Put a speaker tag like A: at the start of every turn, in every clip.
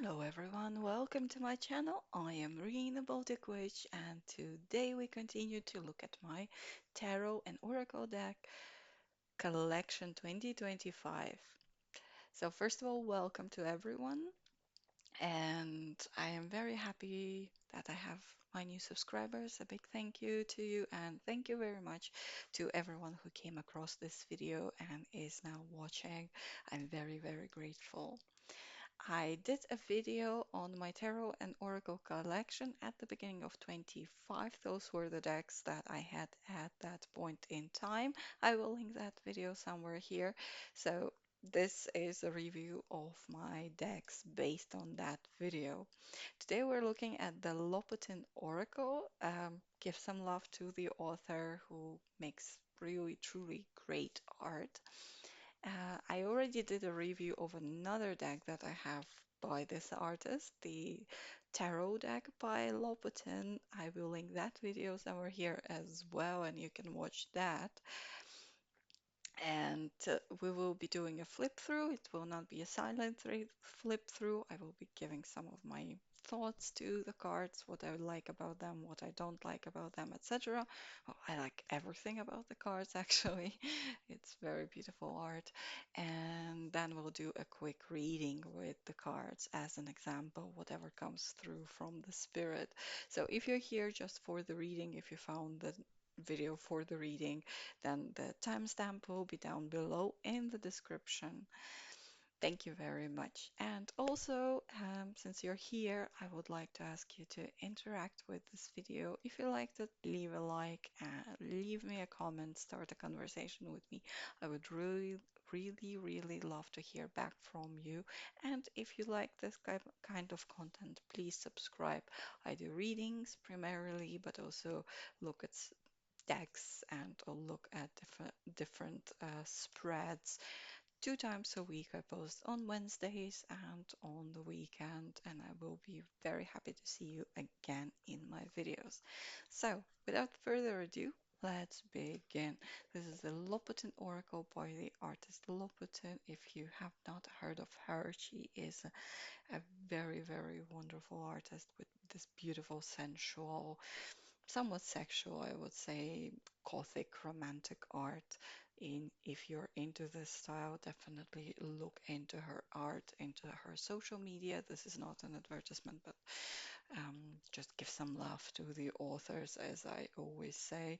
A: Hello everyone, welcome to my channel. I am Rina Baltic Witch and today we continue to look at my Tarot and Oracle deck collection 2025. So first of all, welcome to everyone and I am very happy that I have my new subscribers. A big thank you to you and thank you very much to everyone who came across this video and is now watching. I'm very grateful. I did a video on my tarot and oracle collection at the beginning of 25. Those were the decks that I had at that point in time. I will link that video somewhere here. So this is a review of my decks based on that video. Today we're looking at the Loputyn Oracle. Give some love to the author who makes really truly great art. I already did a review of another deck that I have by this artist, the Tarot deck by Loputyn. I will link that video somewhere here as well, and you can watch that. And we will be doing a flip through. It will not be a silent flip through. I will be giving some of my thoughts to the cards, what I like about them, what I don't like about them, etc. Well, I like everything about the cards actually. It's very beautiful art. And then we'll do a quick reading with the cards as an example, whatever comes through from the spirit. So if you're here just for the reading, if you found the video for the reading, then the timestamp will be down below in the description. Thank you very much. And also, since you're here, I would like to ask you to interact with this video. If you liked it, leave a like, leave me a comment, start a conversation with me. I would really love to hear back from you. And if you like this kind of content, please subscribe. I do readings primarily, but also look at decks and I'll look at different spreads 2 times a week. I post on Wednesdays and on the weekend, and I will be very happy to see you again in my videos. So, without further ado, let's begin. This is the Loputyn Oracle by the artist Loputyn. If you have not heard of her, she is a very wonderful artist with this beautiful, sensual, somewhat sexual, I would say, gothic romantic art. If you're into this style, definitely look into her art, into her social media. This is not an advertisement, but just give some love to the authors, as I always say,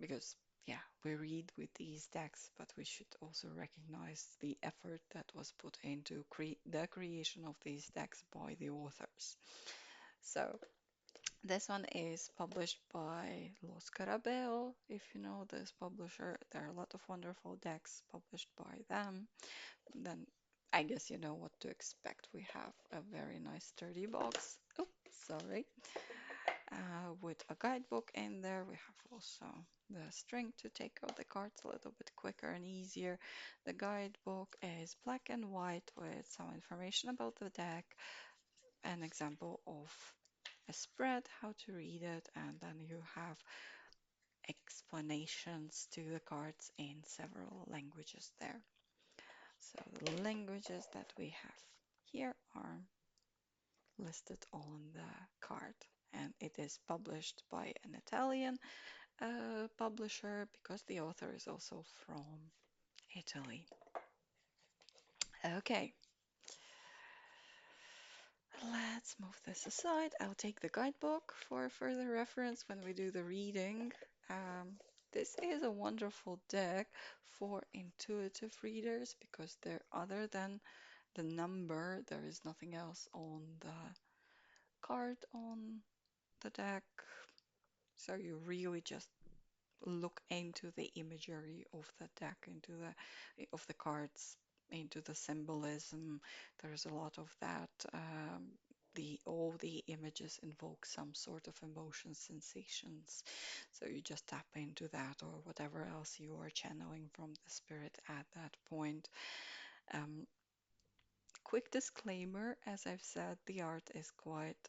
A: because yeah, we read with these decks, but we should also recognize the effort that was put into the creation of these decks by the authors. So this one is published by Los Carabel. If you know this publisher, there are a lot of wonderful decks published by them. Then I guess you know what to expect. We have a very nice sturdy box. Oh, sorry. With a guidebook in there. We have also the string to take out the cards a little bit quicker and easier. The guidebook is black and white with some information about the deck, an example of a spread, how to read it, and then you have explanations to the cards in several languages there. So the languages that we have here are listed on the card, and it is published by an Italian publisher because the author is also from Italy. Okay, let's move this aside. I'll take the guidebook for further reference when we do the reading. Um, this is a wonderful deck for intuitive readers because there, other than the number, there is nothing else on the card on the deck. So you really just look into the imagery of the deck, into the of the cards, into the symbolism. There's a lot of that. The all the images invoke some sort of emotion, sensations. So you just tap into that or whatever else you are channeling from the spirit at that point. Um, Quick disclaimer, as I've said, the art is quite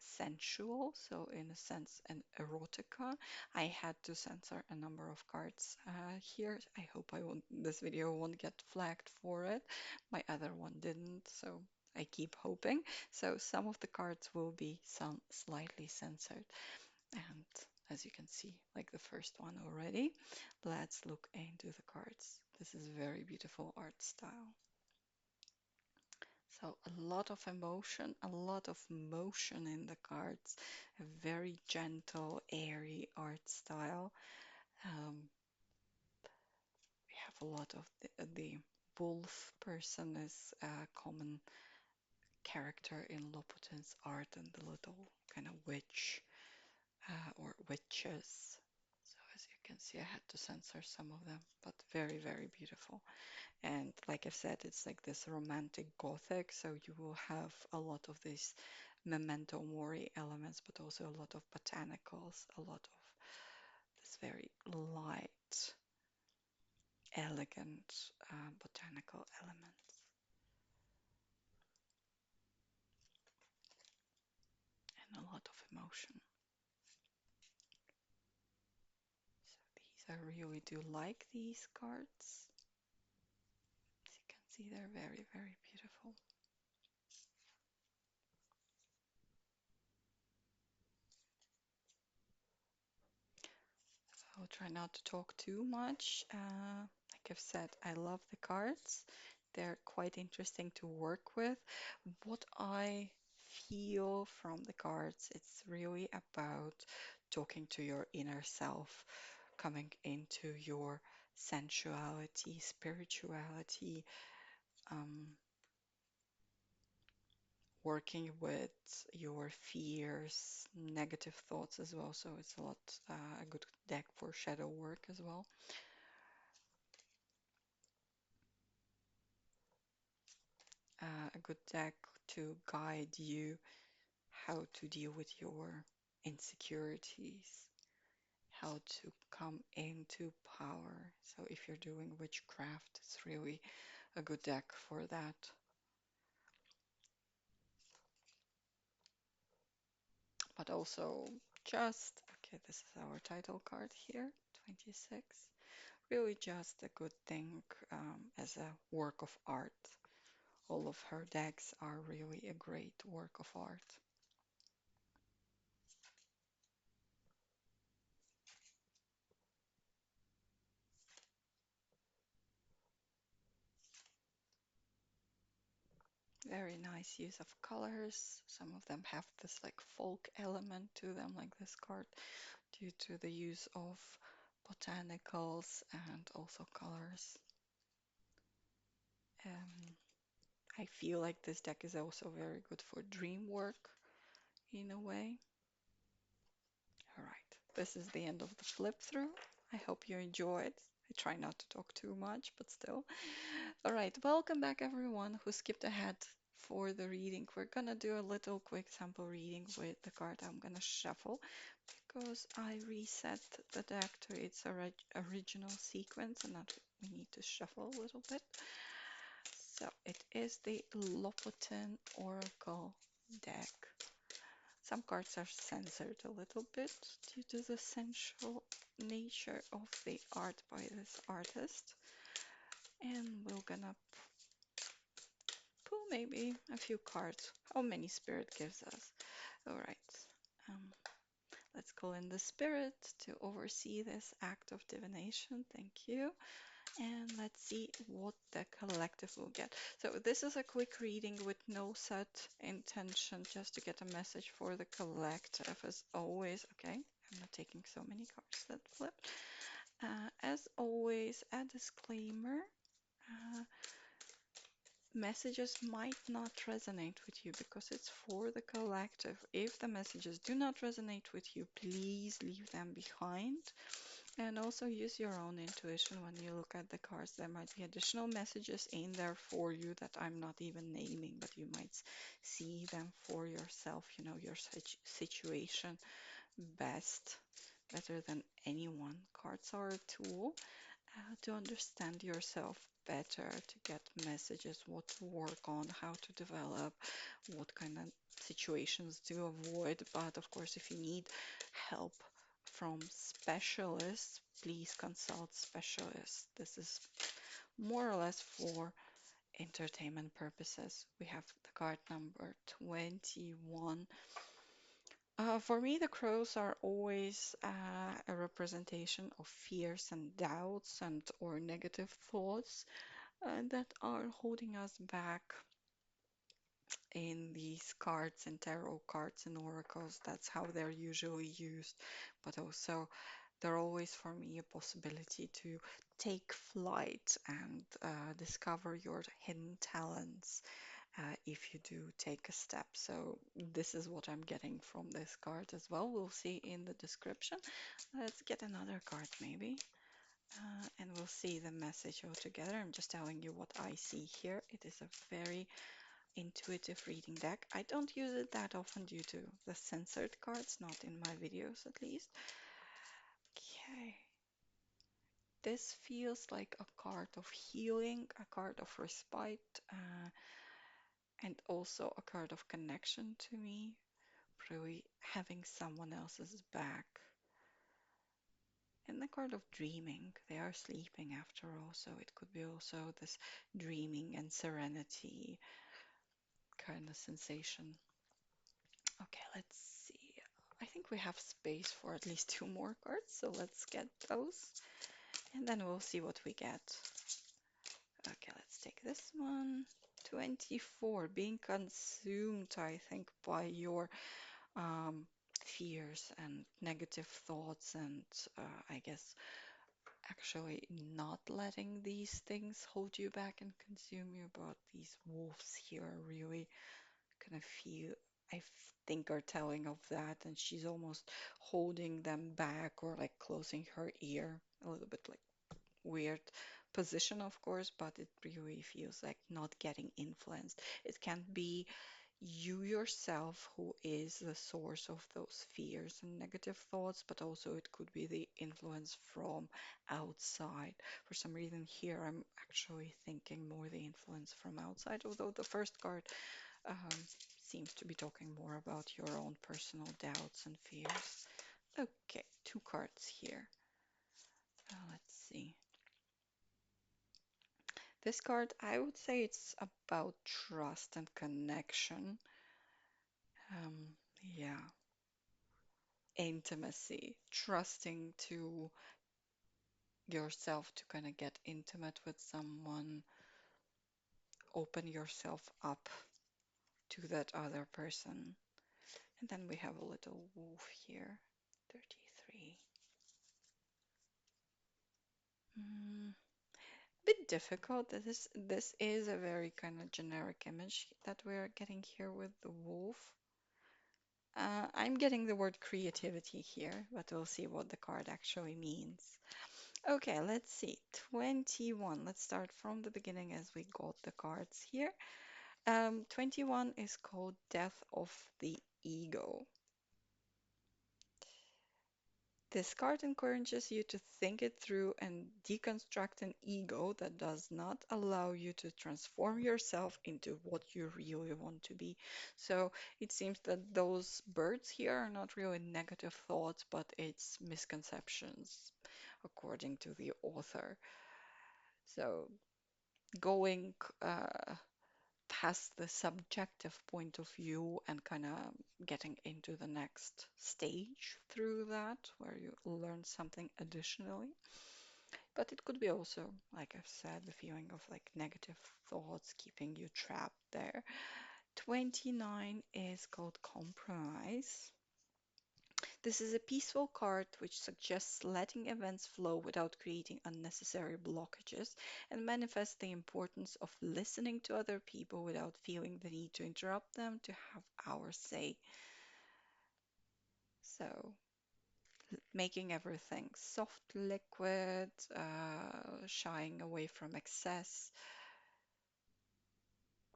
A: sensual, so in a sense, an erotica. I had to censor a number of cards here. I hope this video won't get flagged for it. My other one didn't, so I keep hoping. So some of the cards will be some slightly censored. And as you can see, like the first one already, let's look into the cards. This is very beautiful art style. So a lot of emotion, a lot of motion in the cards, a very gentle, airy art style. Um, we have a lot of the wolf person is a common character in Loputyn's art, and the little kind of witch or witches. So as you can see, I had to censor some of them, but very, very beautiful. And like I said, it's like this romantic gothic, so you will have a lot of these memento mori elements, but also a lot of botanicals, a lot of this very light, elegant botanical elements, and a lot of emotion. So these I really do like these cards. As you can see, they're very, very beautiful. I'll try not to talk too much. Like I've said, I love the cards. They're quite interesting to work with. What I feel from the cards, it's really about talking to your inner self, coming into your sensuality, spirituality, um, working with your fears, negative thoughts as well. So it's a lot, a good deck for shadow work as well. A good deck to guide you how to deal with your insecurities, how to come into power. So if you're doing witchcraft, it's really a good deck for that. But also just, okay, this is our title card here, 26. Really just a good thing as a work of art. All of her decks are really a great work of art. Very nice use of colors. Some of them have this like folk element to them, like this card, due to the use of botanicals and also colors. Um, I feel like this deck is also very good for dream work in a way. All right, this is the end of the flip through. I hope you enjoyed. I try not to talk too much, but still. All right, welcome back everyone who skipped ahead for the reading. We're gonna do a little quick sample reading with the card I'm gonna shuffle because I reset the deck to its original sequence and that we need to shuffle a little bit. So it is the Loputyn Oracle deck. Some cards are censored a little bit due to the sensual nature of the art by this artist. And we're gonna pull maybe a few cards. How many spirit gives us? All right. Um, let's call in the spirit to oversee this act of divination. Thank you. And let's see what the collective will get. So this is a quick reading with no set intention, just to get a message for the collective as always. Okay, I'm not taking so many cards that flip. As always, a disclaimer. Uh, Messages might not resonate with you because it's for the collective. If the messages do not resonate with you, please leave them behind. And also use your own intuition when you look at the cards. There might be additional messages in there for you that I'm not even naming, but you might see them for yourself. You know your situation best, better than anyone. Cards are a tool to understand yourself better, to get messages, what to work on, how to develop, what kind of situations to avoid. But of course, if you need help from specialists, please consult specialists. This is more or less for entertainment purposes. We have the card number 21. For me, the crows are always a representation of fears and doubts and or negative thoughts that are holding us back in these cards and tarot cards and oracles. That's how they're usually used. But also, they're always for me a possibility to take flight and discover your hidden talents if you do take a step. So, this is what I'm getting from this card as well. We'll see in the description. Let's get another card, maybe. And we'll see the message altogether. I'm just telling you what I see here. It is a very intuitive reading deck. I don't use it that often due to the censored cards, not in my videos at least. Okay, this feels like a card of healing, a card of respite, and also a card of connection to me. Really having someone else's back. And the card of dreaming. They are sleeping after all, so it could be also this dreaming and serenity kind of sensation. Okay, let's see. I think we have space for at least two more cards, so let's get those. And then we'll see what we get. Okay, let's take this one. 24, being consumed, I think, by your um, fears and negative thoughts, and I guess actually not letting these things hold you back and consume you. But these wolves here are really kind of feel, I think, are telling of that, and she's almost holding them back or like closing her ear, a little bit like weird position, of course, but it really feels like not getting influenced. It can't be you yourself who is the source of those fears and negative thoughts, but also it could be the influence from outside. For some reason here, I'm actually thinking more the influence from outside, although the first card um, seems to be talking more about your own personal doubts and fears. Okay, two cards here. Let's see. This card, I would say it's about trust and connection. Um, yeah, intimacy, trusting to yourself to kind of get intimate with someone, open yourself up to that other person. And then we have a little wolf here, 33. Mm, bit difficult. This is a very kind of generic image that we're getting here with the wolf. I'm getting the word creativity here, but we'll see what the card actually means. Okay, let's see. 21. Let's start from the beginning as we got the cards here. 21 is called Death of the Ego. This card encourages you to think it through and deconstruct an ego that does not allow you to transform yourself into what you really want to be. So it seems that those birds here are not really negative thoughts, but it's misconceptions, according to the author. So going past the subjective point of view and kind of getting into the next stage through that, where you learn something additionally. But it could be also, like I've said, the feeling of like negative thoughts keeping you trapped there. 29 is called Compromise. This is a peaceful card which suggests letting events flow without creating unnecessary blockages and manifests the importance of listening to other people without feeling the need to interrupt them to have our say. So, making everything soft, liquid, shying away from excess,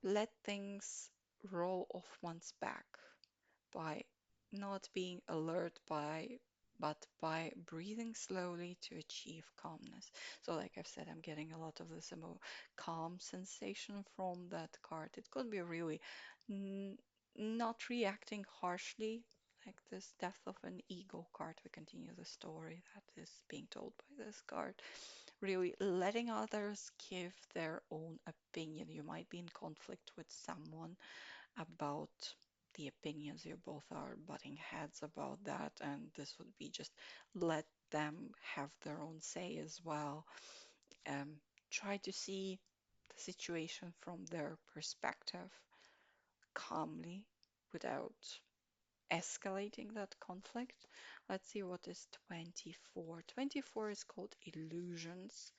A: let things roll off one's back by not being alert but by breathing slowly to achieve calmness. So like I've said, I'm getting a lot of this calm sensation from that card. It could be really n not reacting harshly, like this death of an ego card. We continue the story that is being told by this card. really letting others give their own opinion. You might be in conflict with someone about the opinions. You both are butting heads about that, and this would be just let them have their own say as well. Um, Try to see the situation from their perspective calmly without escalating that conflict. Let's see what is 24. 24 is called illusions.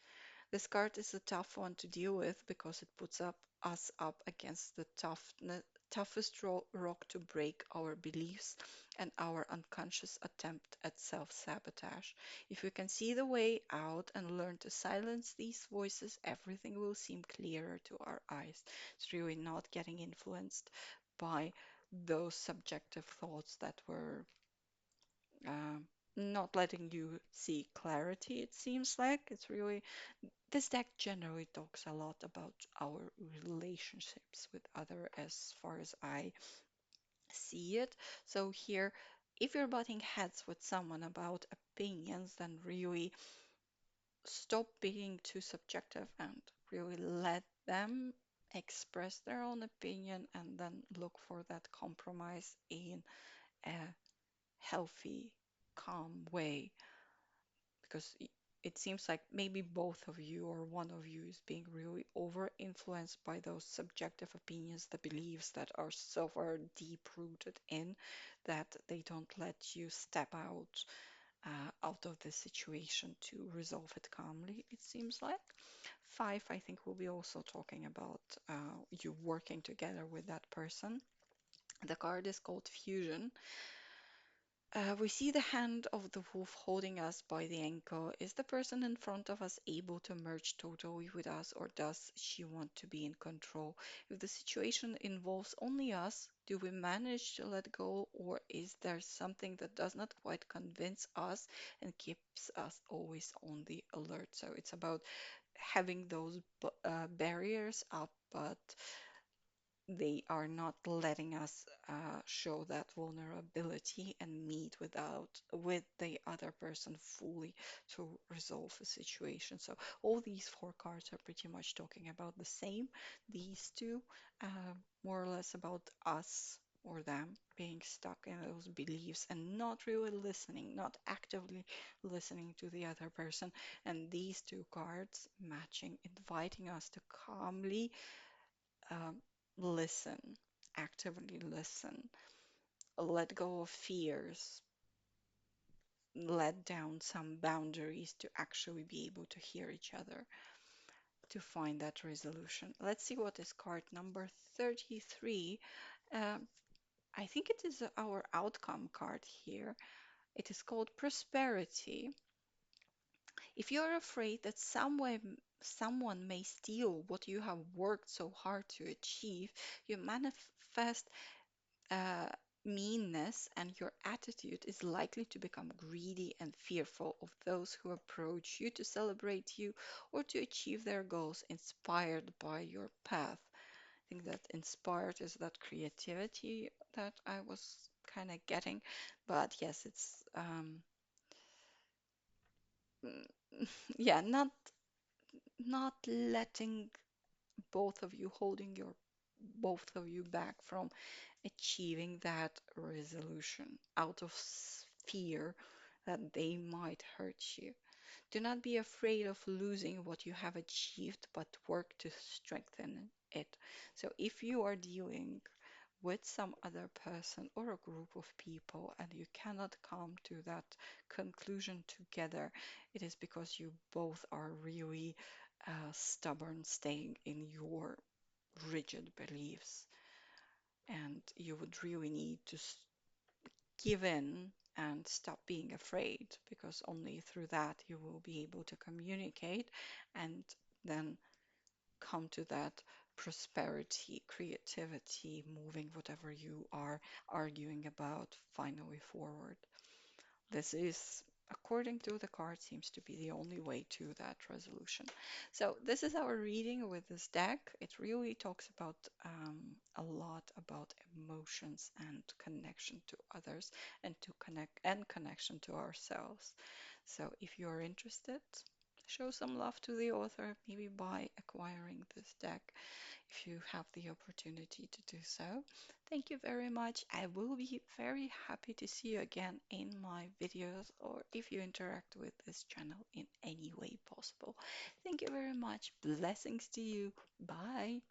A: This card is a tough one to deal with because it puts us up against the toughest rock to break our beliefs and our unconscious attempt at self-sabotage. If we can see the way out and learn to silence these voices, everything will seem clearer to our eyes. It's really not getting influenced by those subjective thoughts that were um, not letting you see clarity, it seems like. It's really this deck generally talks a lot about our relationships with other as far as I see it. So here, if you're butting heads with someone about opinions, then really stop being too subjective and really let them express their own opinion and then look for that compromise in a healthy, calm way because it seems like maybe both of you or one of you is being really over influenced by those subjective opinions, the beliefs that are so far deep rooted in that they don't let you step out of the situation to resolve it calmly, it seems like. Five, I think we'll be also talking about you working together with that person. The card is called Fusion. We see the hand of the wolf holding us by the ankle. Is the person in front of us able to merge totally with us, or does she want to be in control? If the situation involves only us, do we manage to let go, or is there something that does not quite convince us and keeps us always on the alert? So it's about having those barriers up, but they are not letting us show that vulnerability and meet with the other person fully to resolve a situation. So all these four cards are pretty much talking about the same. These two, more or less about us or them being stuck in those beliefs and not really listening, not actively listening to the other person. And these two cards matching, inviting us to calmly um, listen, actively listen, let go of fears, let down some boundaries to actually be able to hear each other to find that resolution. Let's see what is card number 33. Um, I think it is our outcome card here. It is called Prosperity. If you're afraid that someone may steal what you have worked so hard to achieve, you manifest uh, meanness, and your attitude is likely to become greedy and fearful of those who approach you to celebrate you or to achieve their goals inspired by your path. I think that inspired is that creativity that I was kind of getting, but yes, it's yeah, not letting both of you holding your both of you back from achieving that resolution out of fear that they might hurt you. Do not be afraid of losing what you have achieved, but work to strengthen it. So if you are dealing with some other person or a group of people and you cannot come to that conclusion together, it is because you both are really stubborn, staying in your rigid beliefs. And you would really need to give in and stop being afraid because only through that you will be able to communicate and then come to that prosperity, creativity, moving whatever you are arguing about finally forward. This is, according to the card, seems to be the only way to that resolution. So this is our reading with this deck. It really talks about a lot about emotions and connection to others and to connect and connection to ourselves. So if you are interested, show some love to the author, maybe by acquiring this deck if you have the opportunity to do so. Thank you very much. I will be very happy to see you again in my videos or if you interact with this channel in any way possible. Thank you very much. Blessings to you. Bye.